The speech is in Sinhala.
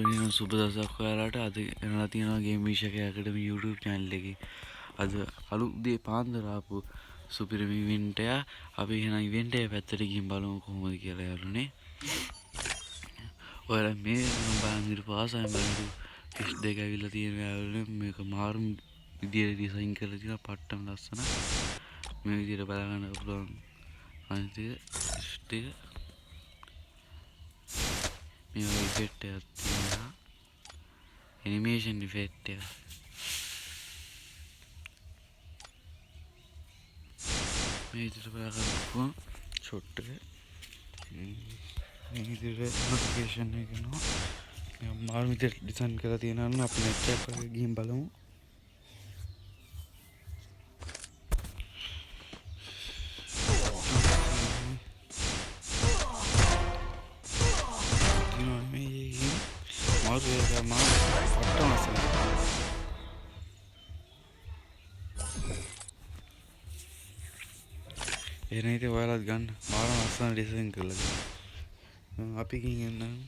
සුබ දවසක් ඔයාලට. අද එනවා තියෙනවා ගේම් විෂයක ඇකඩමි YouTube channel එකේ. අද අලුත් දේ පාන්දර ආපු සුපිරිම ඉවෙන්ට් එක. අපි එහෙනම් ඉවෙන්ට් එක පැත්තට ගිහින් බලමු කොහොමද කියලා යාළුවනේ. ඔයාලා මේ බලන් ඉඳපු පාසයෙන් බලන් ටෙස්ට් දෙක ඇවිල්ලා තියෙනවා යාළුවනේ. මේක මාරු විදියට ඩිසයින් කරලා තියෙනවා. පට්ටම ලස්සන. මේ විදියට බලා ගන්න පුළුවන්. අනිත් එක ටෙස්ට් එක මේ වගේ ඉෆෙක්ට් එකක් තියෙනවා. ඇනිමේෂන් ඉෆෙක්ට් එක. මේ විදිහට බලා ගන්න ෂොට් එක. මේ විදිහට නොටිෆිකේෂන් එක එනවා. මේ මාරු විදිහට ඩිසයින් කරලා තියෙනවා නම් අපි නෙට් එකක් වගේ ගිහින් බලමු. මාරු එක පට්ටම අසල. එහෙනම් ඉතින් ඔයාලත් ගන්න. මාරම ලස්සන ඩිසයින් කරලා තියෙනවා. අපි ගිහින් එන්න.